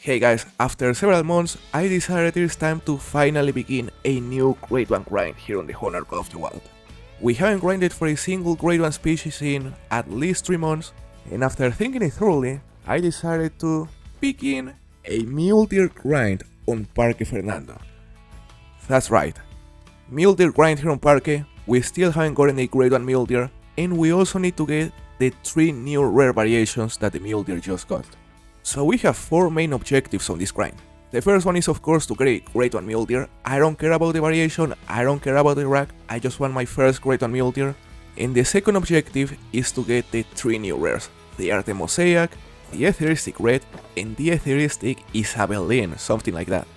Hey guys, after several months, I decided it is time to finally begin a new Grade 1 grind here on the Hunter of the Wild. We haven't grinded for a single Grade 1 species in at least 3 months, and after thinking it thoroughly, I decided to begin a mule deer grind on Parque Fernando. That's right, mule deer grind here on Parque. We still haven't gotten a Grade 1 mule deer, and we also need to get the 3 new rare variations that the mule deer just got. So we have 4 main objectives on this grind. The first one is of course to get a Grade 1 mule deer. I don't care about the variation, I don't care about the rack, I just want my first Grade 1 mule deer. And the second objective is to get the 3 new rares. They are the Mosaic, the Etheristic Red, and the Etheristic Isabelline, something like that.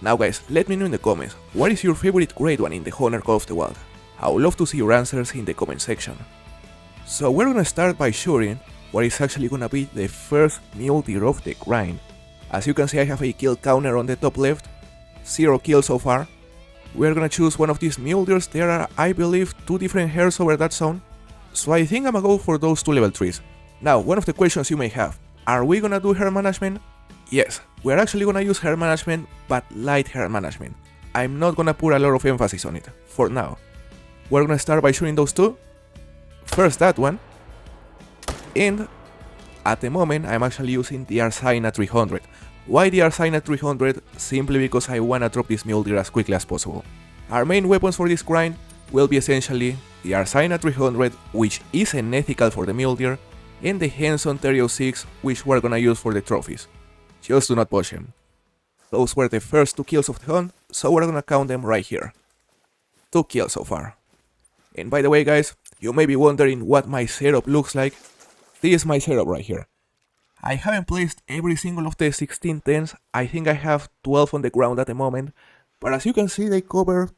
Now guys, let me know in the comments, what is your favorite Grade 1 in the Hunter of the Wild? I would love to see your answers in the comment section. So we're gonna start by shooting what is actually gonna be the first mule deer of the grind. As you can see, I have a kill counter on the top left, 0 kills so far. We're gonna choose one of these mule deers. There are, I believe, 2 different hairs over that zone, so I think I'm gonna go for those 2 level 3s. Now, one of the questions you may have, are we gonna do hair management? Yes, we're actually gonna use hair management, but light hair management. I'm not gonna put a lot of emphasis on it, for now. We're gonna start by shooting those 2. First that one. And at the moment I'm actually using the Arsina 300. Why the Arsina 300? Simply because I wanna drop this mule deer as quickly as possible. Our main weapons for this grind will be essentially the Arsina 300, which is unethical for the mule deer, and the Henson 306, which we're gonna use for the trophies. Just do not push him. Those were the first 2 kills of the hunt, so we're gonna count them right here. 2 kills so far. And by the way guys, you may be wondering what my setup looks like. This is my setup right here. I haven't placed every single of the 16 tents, I think I have 12 on the ground at the moment, but as you can see they cover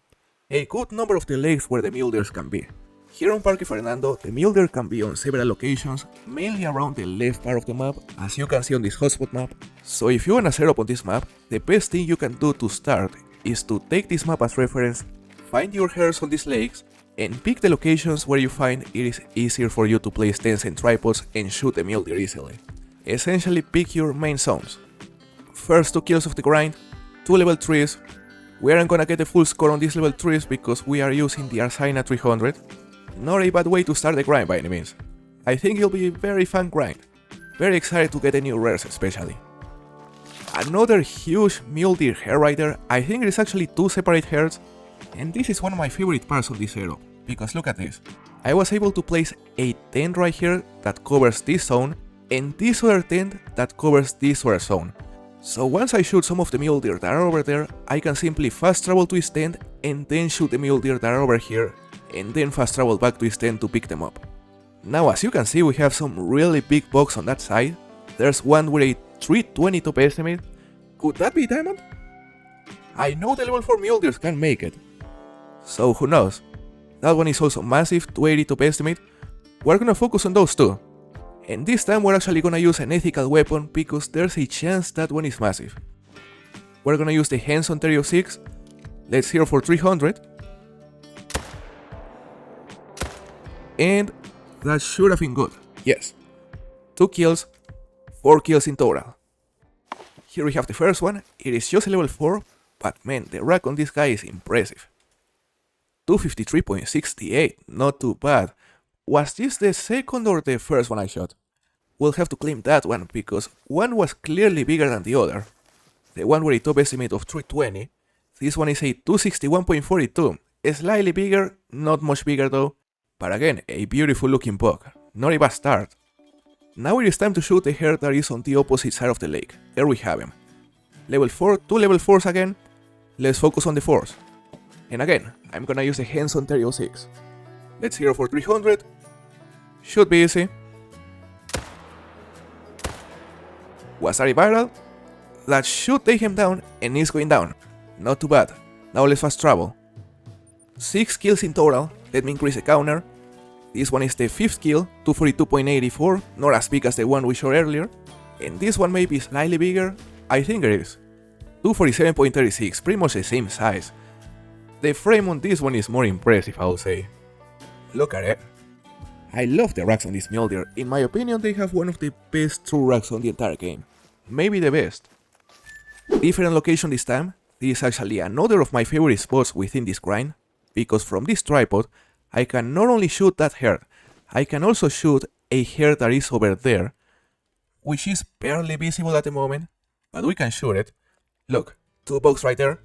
a good number of the lakes where the mule deers can be. Here on Parque Fernando, the mule deer can be on several locations, mainly around the left part of the map, as you can see on this hotspot map. So if you wanna set up on this map, the best thing you can do to start is to take this map as reference, find your hairs on these lakes, and pick the locations where you find it is easier for you to place tents and tripods and shoot the mule deer easily. Essentially pick your main zones. First 2 kills of the grind, 2 level 3s. We aren't gonna get the full score on these level 3s because we are using the Arsina 300. Not a bad way to start the grind by any means. I think it'll be a very fun grind. Very excited to get the new rares especially. Another huge mule deer hair right there. I think it is actually 2 separate hairs. And this is one of my favorite parts of this setup, because look at this. I was able to place a tent right here that covers this zone, and this other tent that covers this other zone. So once I shoot some of the mule deer that are over there, I can simply fast travel to his tent and then shoot the mule deer that are over here, and then fast travel back to his tent to pick them up. Now as you can see, we have some really big bucks on that side. There's one with a 320 top estimate. Could that be diamond? I know the level 4 mule deers can make it, so who knows. That one is also massive, 280 top estimate. We're gonna focus on those 2. And this time we're actually gonna use an ethical weapon because there's a chance that one is massive. We're gonna use the Henson 306. Let's hear for 300. And that should have been good. Yes. 2 kills, 4 kills in total. Here we have the first one. It is just a level 4, but man, the rack on this guy is impressive. 253.68, not too bad. Was this the second or the first one I shot? We'll have to claim that one because one was clearly bigger than the other. The one with a top estimate of 320. This one is a 261.42. Slightly bigger, not much bigger though. But again, a beautiful looking buck. Not a bad start. Now it is time to shoot the hare that is on the opposite side of the lake. There we have him. Level 4, 2 level 4s again. Let's focus on the 4s. And again, I'm gonna use the Henson 306. Let's hero for 300. Should be easy. Was that a viral? That should take him down, and he's going down. Not too bad. Now let's fast travel. 6 kills in total. Let me increase the counter. This one is the 5th kill, 242.84, not as big as the one we showed earlier. And this one may be slightly bigger. I think it is. 247.36, pretty much the same size. The frame on this one is more impressive, I would say. Look at it. I love the racks on this mule deer. In my opinion, they have one of the best true racks on the entire game. Maybe the best. Different location this time. This is actually another of my favorite spots within this grind, because from this tripod, I can not only shoot that herd, I can also shoot a herd that is over there, which is barely visible at the moment, but we can shoot it. Look, 2 bucks right there.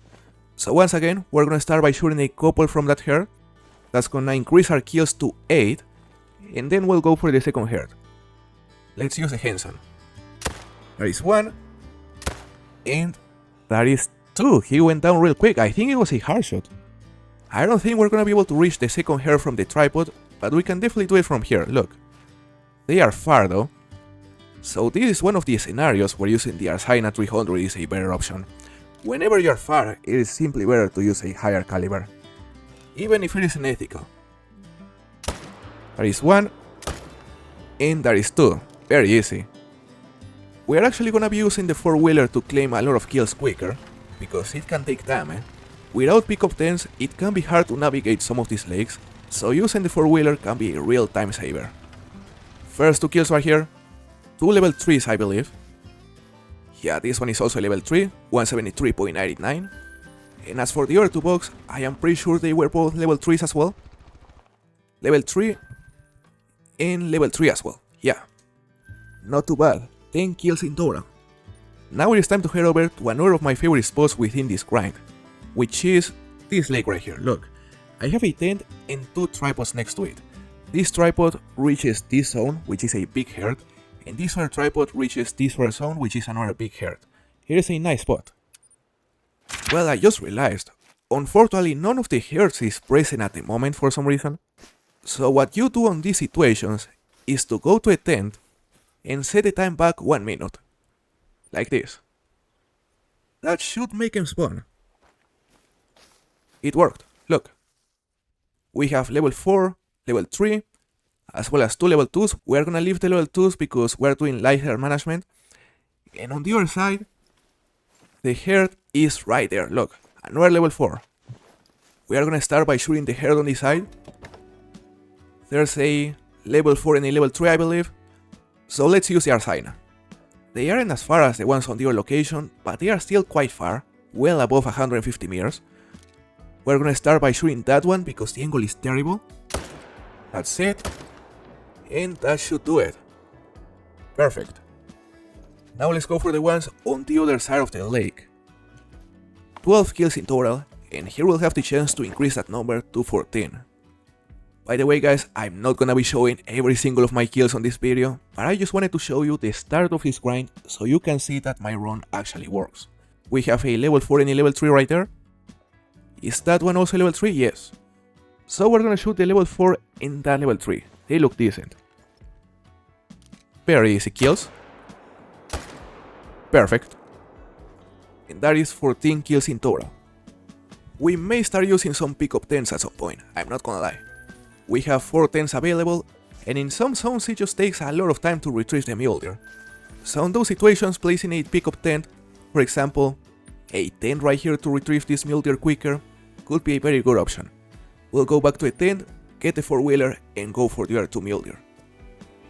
So once again, we're gonna start by shooting a couple from that herd. That's gonna increase our kills to 8, and then we'll go for the second herd. Let's use the Henson. There is 1, and that is 2. He went down real quick. I think it was a hard shot. I don't think we're gonna be able to reach the second herd from the tripod, but we can definitely do it from here. Look, they are far though. So this is one of the scenarios where using the Arsina 300 is a better option. Whenever you are far, it is simply better to use a higher caliber, even if it isn't ethical. There is 1, and there is 2. Very easy. We are actually gonna be using the 4-wheeler to claim a lot of kills quicker, because it can take time. Without pickup 10s, it can be hard to navigate some of these lakes, so using the 4-wheeler can be a real time saver. First 2 kills right here, 2 level 3s I believe. Yeah, this one is also level 3, 173.99. And as for the other 2 bucks, I am pretty sure they were both level 3s as well. Level 3 and level 3 as well, yeah. Not too bad, 10 kills in total. Now it is time to head over to another of my favorite spots within this grind, which is this lake right here. Look, I have a tent and 2 tripods next to it. This tripod reaches this zone, which is a big herd, and this other tripod reaches this other zone, which is another big herd. Here is a nice spot. Well, I just realized, unfortunately none of the herds is present at the moment for some reason. So what you do on these situations is to go to a tent and set the time back 1 minute. Like this. That should make them spawn. It worked, look. We have level 4, level 3, as well as 2 level 2s. We are gonna leave the level 2s because we are doing lighter management. And on the other side, the herd is right there, look, another level 4. We are gonna start by shooting the herd on this side. There's a level 4 and a level 3 I believe. So let's use the Arsina. They aren't as far as the ones on the other location, but they are still quite far, well above 150 meters. We're gonna start by shooting that one because the angle is terrible. That's it. And that should do it. Perfect. Now let's go for the ones on the other side of the lake. 12 kills in total, and here we'll have the chance to increase that number to 14. By the way guys, I'm not gonna be showing every single of my kills on this video, but I just wanted to show you the start of this grind so you can see that my run actually works. We have a level 4 and a level 3 right there. Is that one also level 3? Yes. So we're gonna shoot the level 4 and that level 3. They look decent. Very easy kills. Perfect. And that is 14 kills in total. We may start using some pickup 10s at some point, I'm not gonna lie. We have 4 10s available, and in some zones it just takes a lot of time to retrieve the mule deer. So in those situations, placing a pickup tent, for example, a tent right here to retrieve this mule deer quicker, could be a very good option. We'll go back to a tent, get the 4-wheeler, and go for the other 2 mule deer.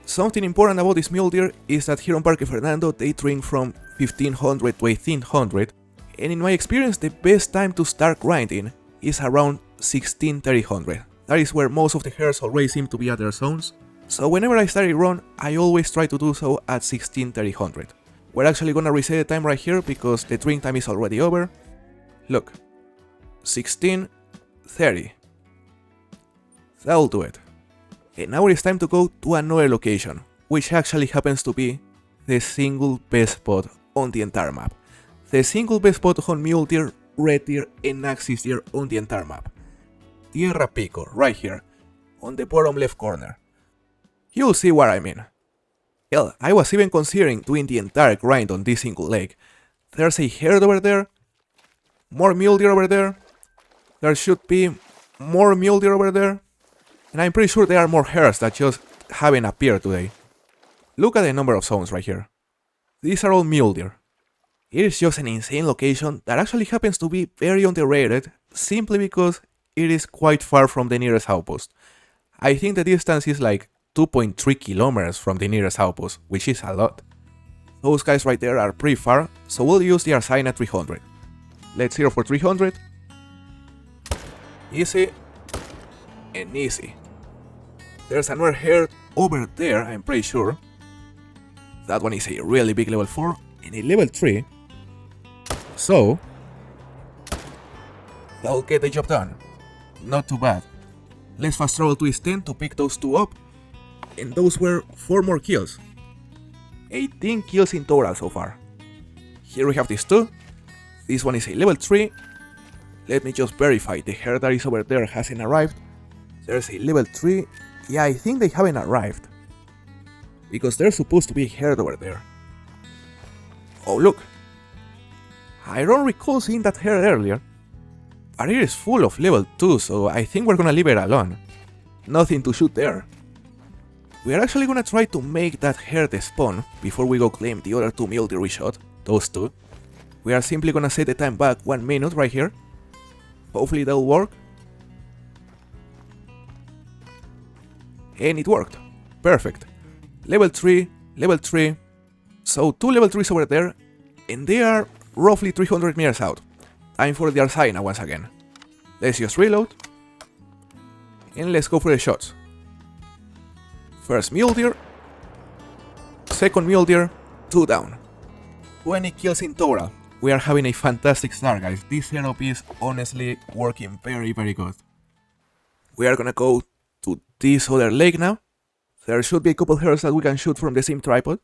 Something important about this mule deer is that here on Parque Fernando they drink from 1500 to 1800, and in my experience the best time to start grinding is around 16-3000. That is where most of the herds already seem to be at their zones, so whenever I start a run, I always try to do so at 16-3000. We're actually gonna reset the time right here because the drink time is already over. Look, 16:30. That'll do it. And now it is time to go to another location, which actually happens to be the single best spot on the entire map. The single best spot on mule deer, red deer, and axis deer on the entire map. Tierra Pico, right here, on the bottom left corner. You'll see what I mean. Hell, I was even considering doing the entire grind on this single lake. There's a herd over there, more mule deer over there, there should be more mule deer over there, and I'm pretty sure there are more herds that just haven't appeared today. Look at the number of zones right here. These are all mule deer. It is just an insane location that actually happens to be very underrated, simply because it is quite far from the nearest outpost. I think the distance is like 2.3 kilometers from the nearest outpost, which is a lot. Those guys right there are pretty far, so we'll use the Arsine at 300. Let's zero for 300. Easy. And easy. There's another herd over there, I'm pretty sure. That one is a really big level 4 and a level 3. So, that'll get the job done. Not too bad. Let's fast travel to his tent to pick those two up. And those were 4 more kills. 18 kills in total so far. Here we have these two. This one is a level 3. Let me just verify the herd that is over there hasn't arrived. There's a level 3. Yeah, I think they haven't arrived. Because there's supposed to be a herd over there. Oh look. I don't recall seeing that herd earlier. But it is full of level 2, so I think we're gonna leave it alone. Nothing to shoot there. We are actually gonna try to make that herd spawn before we go claim the other 2 mule deer we shot. Those two. We are simply gonna set the time back 1 minute right here. Hopefully that'll work. And it worked. Perfect. Level 3, level 3. So 2 level 3s over there, and they are roughly 300 meters out. Time for the Arsina once again. Let's just reload. And let's go for the shots. First mule deer. Second mule deer. 2 down. 20 kills in total. We are having a fantastic start, guys. This setup is honestly working very good. We are gonna go to this other lake now. There should be a couple herds that we can shoot from the same tripod.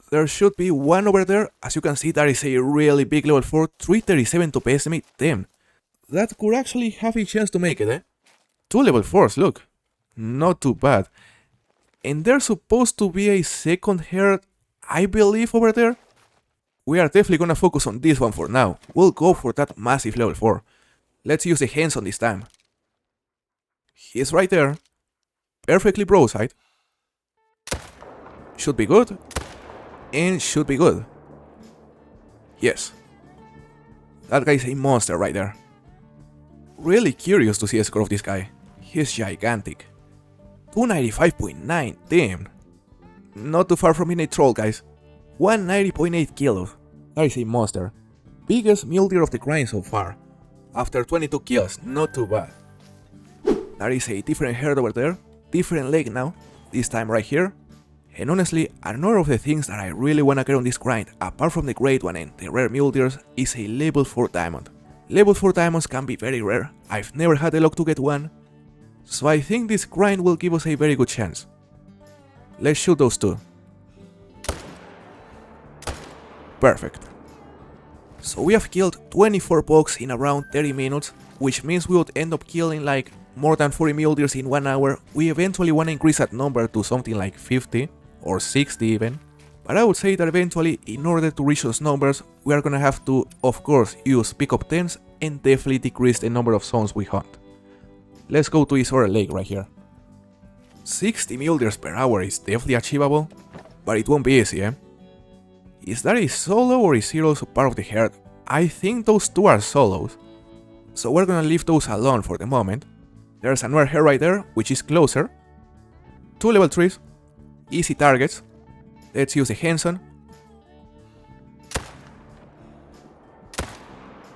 There should be one over there. As you can see, that is a really big level 4, 337 to estimate. Damn. That could actually have a chance to make it, eh? 2 level 4s, look. Not too bad. And there's supposed to be a second herd, I believe, over there. We are definitely gonna focus on this one for now. We'll go for that massive level 4. Let's use the hands on this time. He's right there. Perfectly broadside. Should be good. And should be good. Yes. That guy is a monster right there. Really curious to see the score of this guy. He's gigantic. 295.9, damn. Not too far from being a troll, guys. 190.8 kilos. That is a monster. Biggest mule deer of the grind so far. After 22 kills, not too bad. That is a different herd over there. Different leg now. This time right here. And honestly, another of the things that I really wanna get on this grind, apart from the great one and the rare mule deers, is a level 4 diamond. Level 4 diamonds can be very rare. I've never had the luck to get one. So I think this grind will give us a very good chance. Let's shoot those two. Perfect. So we have killed 24 bucks in around 30 minutes, which means we would end up killing like more than 40 mule deers in 1 hour. We eventually want to increase that number to something like 50 or 60 even. But I would say that eventually, in order to reach those numbers, we are gonna have to, of course, use pickup 10s and definitely decrease the number of zones we hunt. Let's go to this other lake right here. 60 mule deers per hour is definitely achievable, but it won't be easy, eh? Is that a solo or is Heroes part of the herd? I think those two are solos. So we're gonna leave those alone for the moment. There's another herd right there, which is closer. 2 level 3s. Easy targets. Let's use the Henson.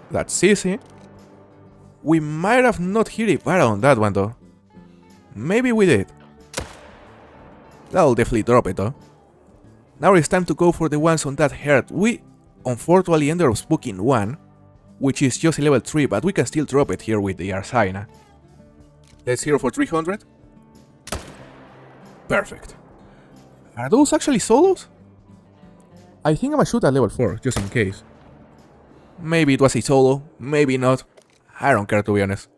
That's easy. We might have not hit a barrel on that one though. Maybe we did. That'll definitely drop it though. Now it's time to go for the ones on that herd. We unfortunately ended up spooking one, which is just a level 3, but we can still drop it here with the Arsina. Let's hero for 300. Perfect. Are those actually solos? I think I'm gonna shoot at level 4, just in case. Maybe it was a solo, maybe not. I don't care, to be honest.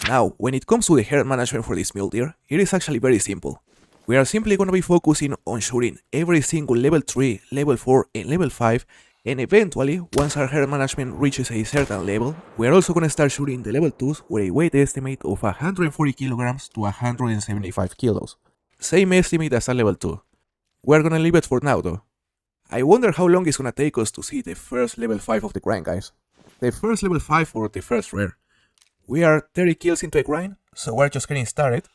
Now, when it comes to the herd management for this mule deer, it is actually very simple. We are simply gonna be focusing on shooting every single level 3, level 4 and level 5, and eventually, once our herd management reaches a certain level, we are also gonna start shooting the level 2s with a weight estimate of 140 kilograms to 175 kilos. Same estimate as a level 2. We're gonna leave it for now though. I wonder how long it's gonna take us to see the first level 5 of the grind, guys. The first level 5 or the first rare. We are 30 kills into a grind, so we're just getting started.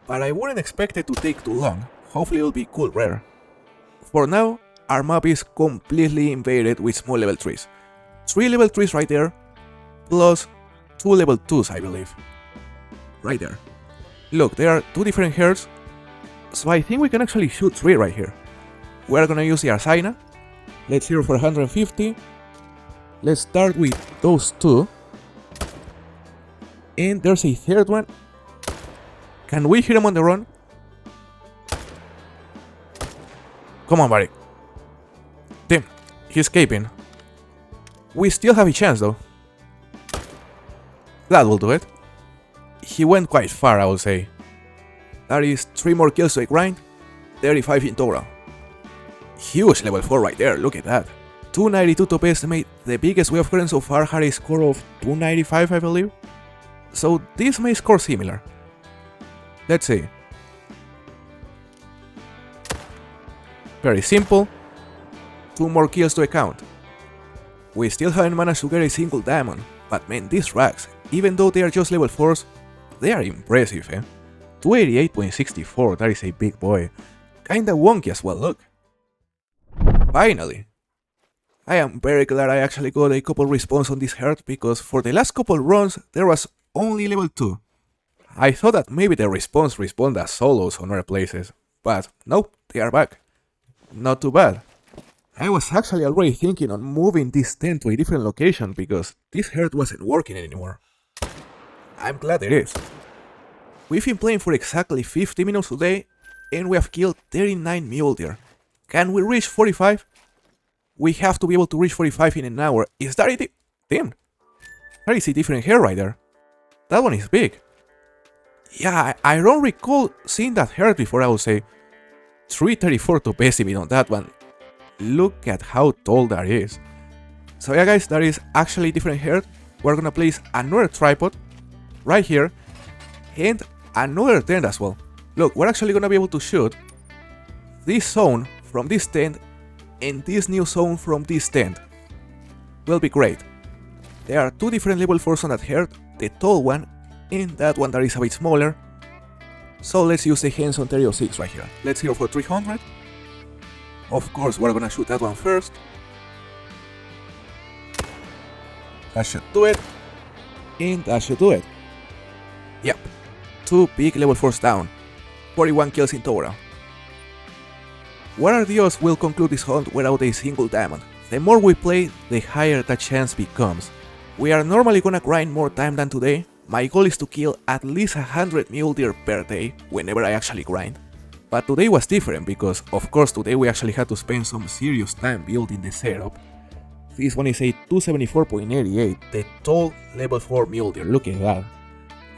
But I wouldn't expect it to take too long. Hopefully it'll be cool rare. For now, our map is completely invaded with small level 3s. 3 level 3s right there, plus 2 level 2s I believe. Right there. Look, there are 2 different herds, so I think we can actually shoot 3 right here. We're gonna use the Arsina. Let's hero for 150. Let's start with those 2. And there's a third one. Can we hit him on the run? Come on, buddy. Damn, he's escaping. We still have a chance though. That will do it. He went quite far, I would say. That is 3 more kills to a grind, 35 in total. Huge level 4 right there, look at that. 292 top estimate, the biggest we have gotten so far had a score of 295 I believe. So this may score similar. Let's see. Very simple. 2 more kills to account. We still haven't managed to get a single diamond, but man, these racks, even though they are just level 4s, they are impressive, eh? 288.64, that is a big boy. Kinda wonky as well, look. Finally! I am very glad I actually got a couple respawns on this herd, because for the last couple runs there was only level 2. I thought that maybe the respawns respawned as solos on other places, but nope, they are back. Not too bad. I was actually already thinking on moving this tent to a different location because this herd wasn't working anymore. I'm glad it is. We've been playing for exactly 50 minutes today and we have killed 39 mule deer. Can we reach 45? We have to be able to reach 45 in an hour. Is that it? Damn. That is a different herd right there. That one is big. Yeah, I don't recall seeing that herd before, I would say. 334 to estimate on that one. Look at how tall that is. So yeah guys, that is actually a different herd. We're gonna place another tripod right here and another tent as well. Look, we're actually gonna be able to shoot this zone from this tent and this new zone from this tent. Will be great. There are 2 different level 4s on that herd, the tall one and that one that is a bit smaller. So let's use the hands on Stereo 6 right here. Let's hero for 300. Of course, we're gonna shoot that one first. That should do it. And that should do it. Yep. 2 big level 4s down. 41 kills in total. What are the odds we'll conclude this hunt without a single diamond? The more we play, the higher that chance becomes. We are normally gonna grind more time than today. My goal is to kill at least 100 mule deer per day whenever I actually grind. But today was different because, of course, today we actually had to spend some serious time building the setup. This one is a 274.88, the tall level 4 mule deer, look at that.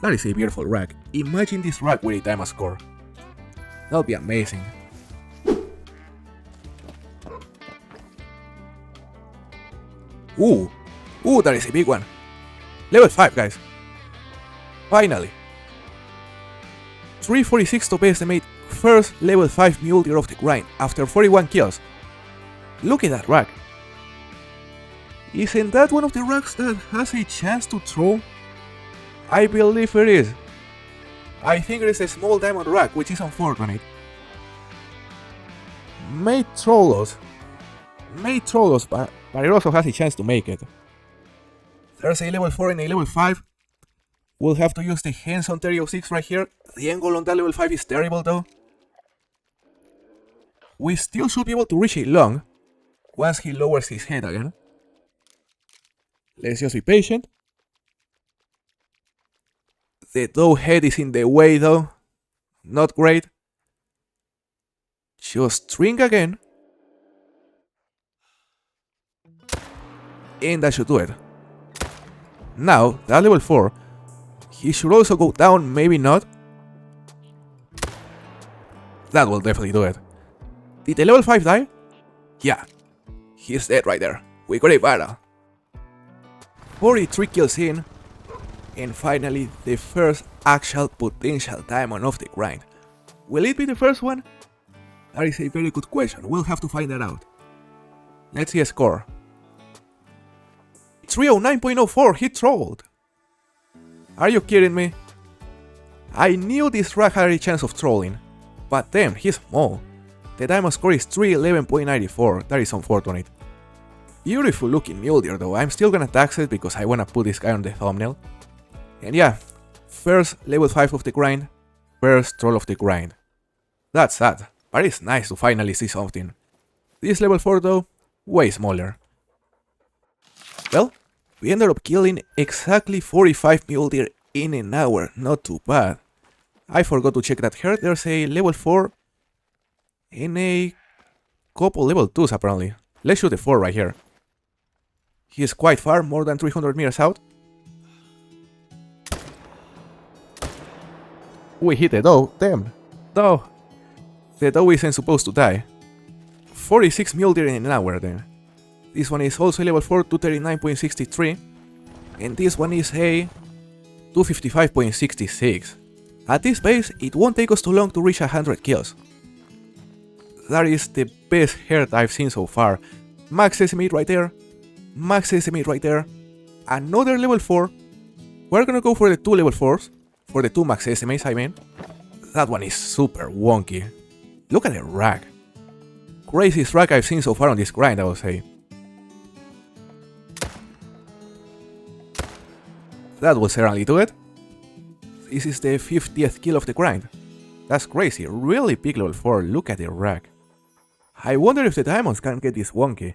That is a beautiful rack. Imagine this rack with a diamond score. That'll be amazing. Ooh, that is a big one. Level 5 guys. Finally. 346 top estimate, first level 5 mule deer of the grind after 41 kills. Look at that rack. Isn't that one of the racks that has a chance to troll? I believe it is. I think it is a small diamond rack, which is unfortunate. May troll us, but it also has a chance to make it. There's a level 4 and a level 5. We'll have to use the hands on Stereo 6 right here. The angle on that level 5 is terrible though. We still should be able to reach it long once he lowers his head again. Let's just be patient. The doe head is in the way though. Not great. Just string again. And that should do it. Now, that level 4, he should also go down, maybe not. That will definitely do it. Did the level 5 die? Yeah. He's dead right there. We got a battle. 43 kills in. And finally, the first actual potential diamond of the grind. Will it be the first one? That is a very good question. We'll have to find that out. Let's see a score. 309.04, he trolled. Are you kidding me? I knew this rack had a chance of trolling, but damn, he's small. The diamond score is 311.94, that is unfortunate. Beautiful looking mule deer though, I'm still gonna tax it because I wanna put this guy on the thumbnail. And yeah, first level 5 of the grind, first troll of the grind. That's sad, but it's nice to finally see something. This level 4 though, way smaller. Well, we ended up killing exactly 45 mule deer in an hour, not too bad. I forgot to check that here, there's a level 4 and a couple level 2s apparently. Let's shoot the 4 right here. He is quite far, more than 300 meters out. We hit the doe, damn. No. The doe isn't supposed to die. 46 mule deer in an hour then. This one is also level 4, 239.63. And this one is a 255.66. At this pace, it won't take us too long to reach 100 kills. That is the best herd I've seen so far. Max estimate right there. Max estimate right there. Another level 4. We're gonna go for the 2 level 4s. For the 2 max estimates, I mean. That one is super wonky. Look at the rack. Craziest rack I've seen so far on this grind, I would say. That will certainly do it. This is the 50th kill of the grind. That's crazy, really big level 4, look at the rack. I wonder if the diamonds can get this wonky.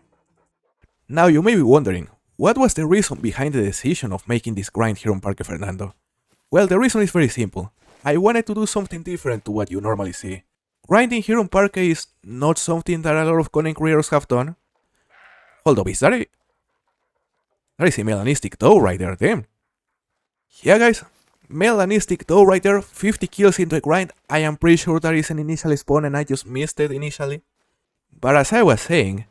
Now you may be wondering, what was the reason behind the decision of making this grind here on Parque Fernando? Well, the reason is very simple. I wanted to do something different to what you normally see. Grinding here on Parque is not something that a lot of content creators have done. Hold up, is that a... That is a melanistic doe right there, damn. Yeah guys, melanistic doe right there, 50 kills into a grind. I am pretty sure that is an initial spawn and I just missed it initially. But as I was saying,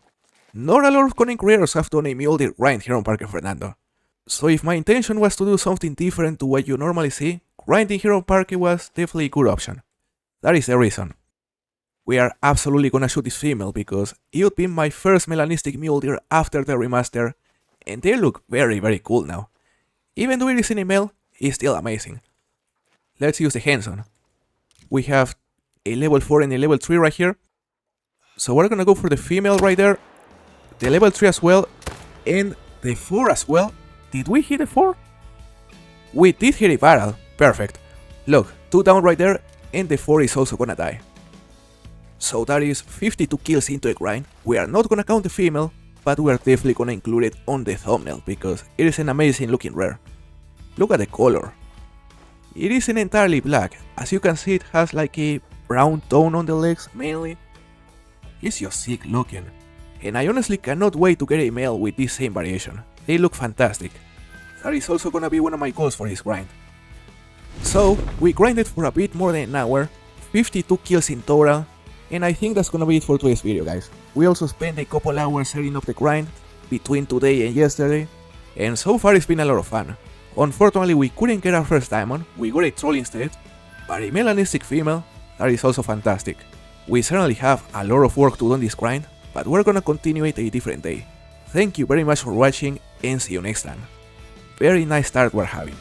not a lot of content creators have done a mule deer grind here on Parque Fernando. So if my intention was to do something different to what you normally see, grinding here on Parque was definitely a good option. That is the reason. We are absolutely gonna shoot this female because it would be my first melanistic mule deer after the remaster, and they look very cool now. Even though it is in a male, it's still amazing. Let's use the hands-on. We have a level 4 and a level 3 right here. So we're gonna go for the female right there, the level 3 as well, and the 4 as well. Did we hit a 4? We did hit a barrel, perfect. Look, 2 down right there, and the 4 is also gonna die. So that is 52 kills into a grind. We are not gonna count the female, but we are definitely gonna include it on the thumbnail because it is an amazing looking rare. Look at the color. It isn't entirely black, as you can see it has like a brown tone on the legs mainly. It's just sick looking, and I honestly cannot wait to get a male with this same variation. They look fantastic. That is also gonna be one of my goals for this grind. So, we grinded for a bit more than an hour, 52 kills in total, and I think that's gonna be it for today's video guys. We also spent a couple hours setting up the grind between today and yesterday, and so far it's been a lot of fun. Unfortunately we couldn't get our first diamond, we got a troll instead, but a melanistic female, that is also fantastic. We certainly have a lot of work to do on this grind, but we're gonna continue it a different day. Thank you very much for watching and see you next time. Very nice start we're having.